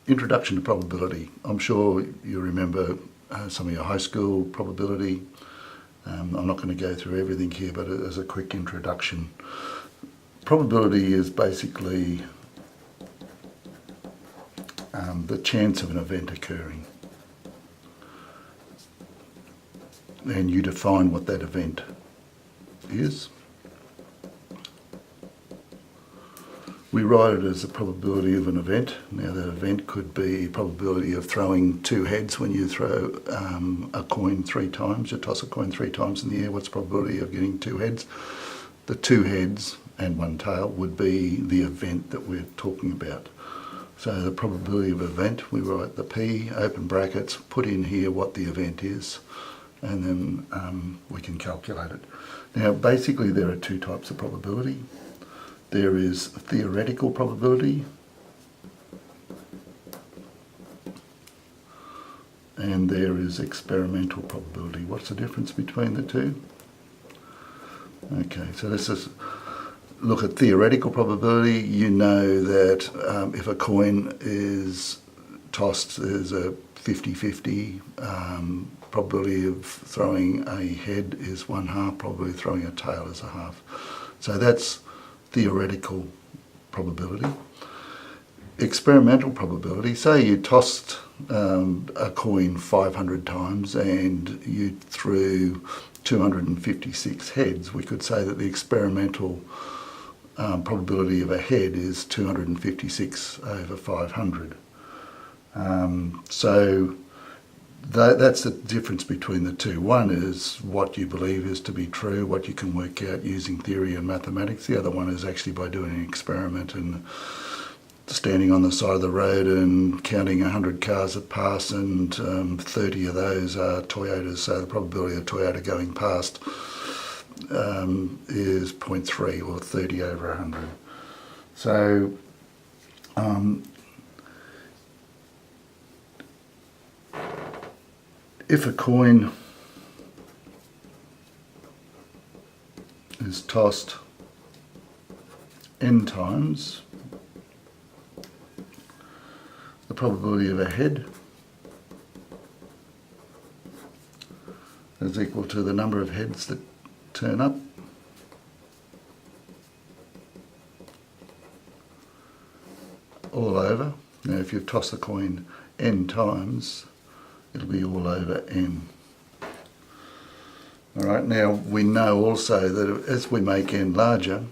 Introduction to probability. I'm sure you remember some of your high school probability. I'm not going to go through everything here, but as a quick introduction, probability is basically the chance of an event occurring. And you define what that event is. We write it as the probability of an event. Now that event could be probability of throwing 2 heads when you throw a coin 3 times. You toss a coin 3 times in the air, what's the probability of getting 2 heads? The 2 heads and 1 tail would be the event that we're talking about. So the probability of event, we write the P, open brackets, put in here what the event is, and then we can calculate it. Now basically there are 2 types of probability. There is theoretical probability and there is experimental probability. What's the difference between the 2? Okay, so let's just look at theoretical probability. You know that if a coin is tossed, there's a 50-50 probability of throwing a head is 1/2, probability of throwing a tail is 1/2. So that's theoretical probability. Experimental probability, say you tossed a coin 500 times and you threw 256 heads. We could say that the experimental probability of a head is 256 over 500. So that's the difference between the 2. One is what you believe is to be true, what you can work out using theory and mathematics. The other one is actually by doing an experiment and standing on the side of the road and counting 100 cars that pass, and 30 of those are Toyotas. So the probability of Toyota going past is 0.3 or 30 over 100. So if a coin is tossed n times, the probability of a head is equal to the number of heads that turn up all over. Now if you've tossed the coin n times, it'll be all over n. Alright, now we know also that as we make n larger,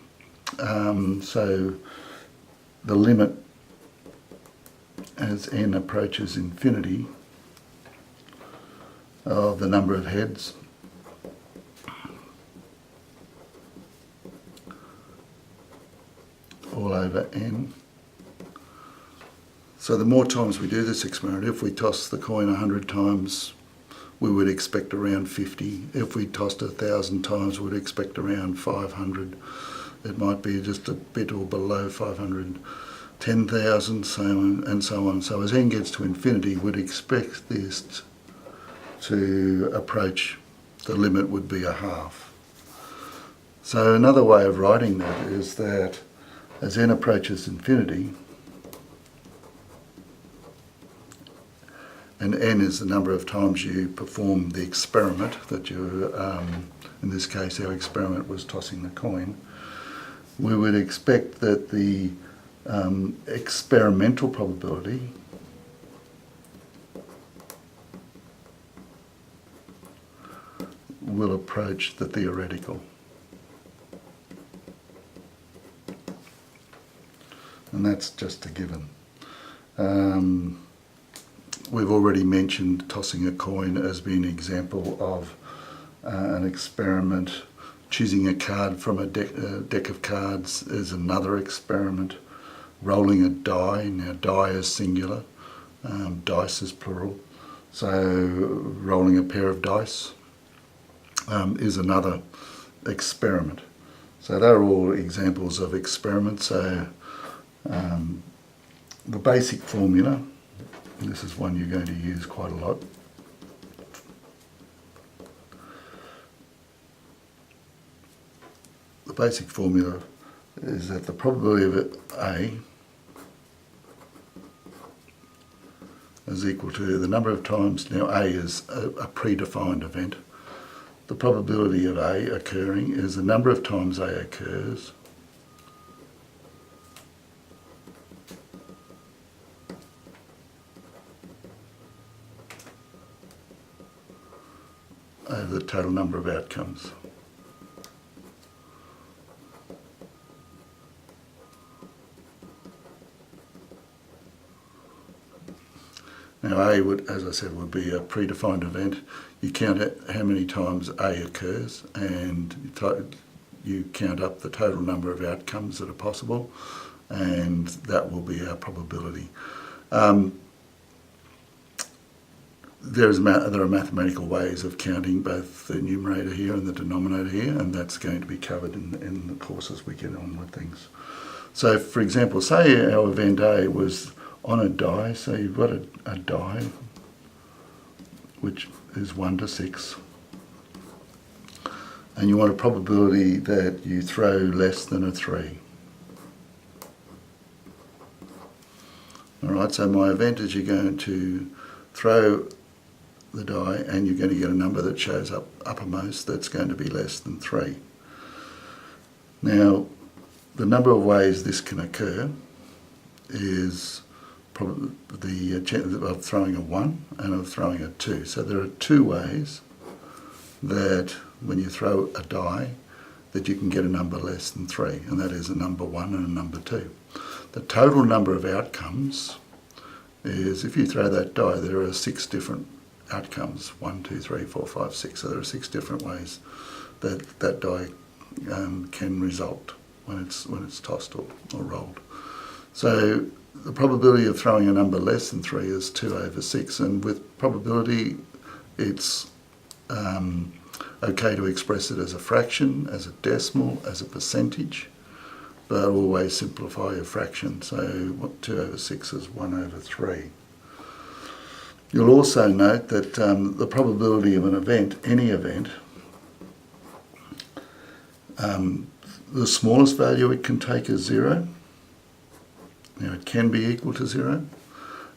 so the limit as n approaches infinity of the number of heads all over n. So the more times we do this experiment, if we toss the coin 100 times, we would expect around 50. If we tossed 1,000 times, we would expect around 500. It might be just a bit or below 500, 10,000, so on and so on. So as n gets to infinity, we'd expect this to approach, the limit would be 1/2. So another way of writing that is that as n approaches infinity, and n is the number of times you perform the experiment that you, in this case our experiment was tossing the coin, we would expect that the experimental probability will approach the theoretical. And that's just a given. We've already mentioned tossing a coin as being an example of an experiment. Choosing a card from a deck of cards is another experiment. Rolling a die, now die is singular, dice is plural. So rolling a pair of dice is another experiment. So they're all examples of experiments. So the basic formula, this is one you're going to use quite a lot. The basic formula is that the probability of A is equal to the number of times. Now A is a predefined event. The probability of A occurring is the number of times A occurs over the total number of outcomes. Now A would, as I said, would be a predefined event. You count how many times A occurs and you count up the total number of outcomes that are possible, and that will be our probability. There are mathematical ways of counting both the numerator here and the denominator here, and that's going to be covered in the course as we get on with things. So for example, say our event A was on a die, so you've got a die which is 1 to 6, and you want a probability that you throw less than a 3. Alright, so my event is you're going to throw the die and you're going to get a number that shows up uppermost that's going to be less than 3. Now, the number of ways this can occur is probably of throwing a 1 and of throwing a 2. So there are 2 ways that when you throw a die that you can get a number less than 3, and that is a number 1 and a number 2. The total number of outcomes is, if you throw that die, there are 6 different outcomes, 1, 2, 3, 4, 5, 6. So there are 6 different ways that that die can result when it's tossed or rolled. So the probability of throwing a number less than 3 is 2 over 6, and with probability it's okay to express it as a fraction, as a decimal, as a percentage, but always simplify your fraction. So 2 over 6 is 1 over 3. You'll also note that the probability of an event, any event, the smallest value it can take is 0. Now it can be equal to 0,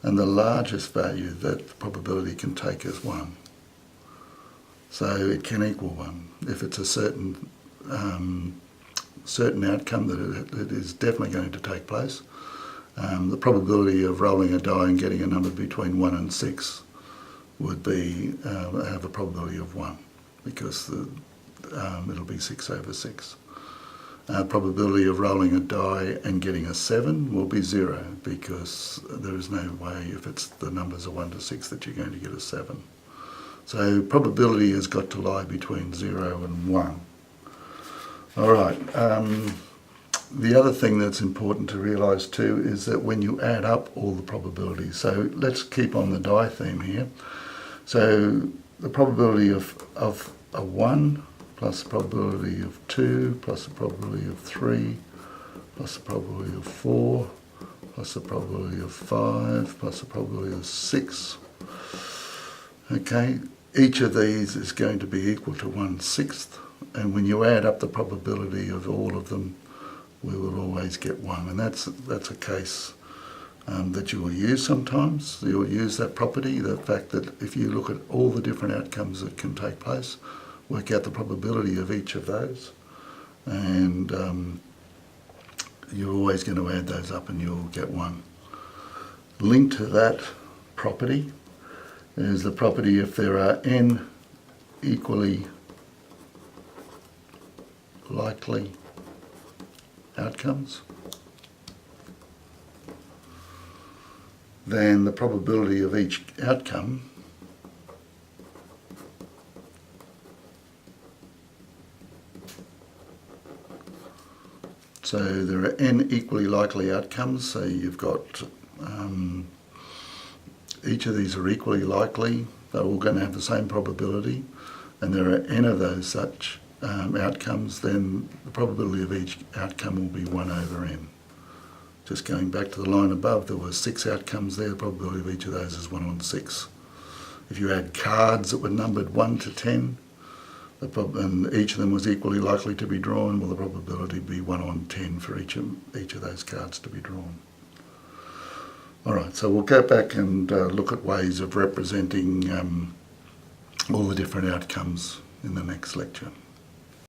and the largest value that the probability can take is 1. So it can equal 1 if it's a certain outcome that it is definitely going to take place. The probability of rolling a die and getting a number between 1 and 6 would be have a probability of 1, because it'll be 6 over 6. Probability of rolling a die and getting a 7 will be 0, because there is no way, if the numbers are 1 to 6, that you're going to get a 7. So probability has got to lie between 0 and 1. All right. The other thing that's important to realise too is that when you add up all the probabilities, so let's keep on the die theme here. So the probability of a 1 plus the probability of 2 plus the probability of 3 plus the probability of 4 plus the probability of 5 plus the probability of 6. Okay, each of these is going to be equal to 1/6, and when you add up the probability of all of them, we will always get 1, and that's a case that you will use sometimes. You'll use that property, the fact that if you look at all the different outcomes that can take place, work out the probability of each of those, and you're always going to add those up and you'll get 1. Linked to that property is the property if there are n equally likely outcomes, then the probability of each outcome so there are n equally likely outcomes, so you've got each of these are equally likely, they're all going to have the same probability, and there are n of those such outcomes, then the probability of each outcome will be 1 over n. Just going back to the line above, there were 6 outcomes there, the probability of each of those is 1 on 6. If you had cards that were numbered 1 to 10, and each of them was equally likely to be drawn, well, the probability would be 1 on 10 for each of those cards to be drawn. All right, so we'll go back and look at ways of representing all the different outcomes in the next lecture.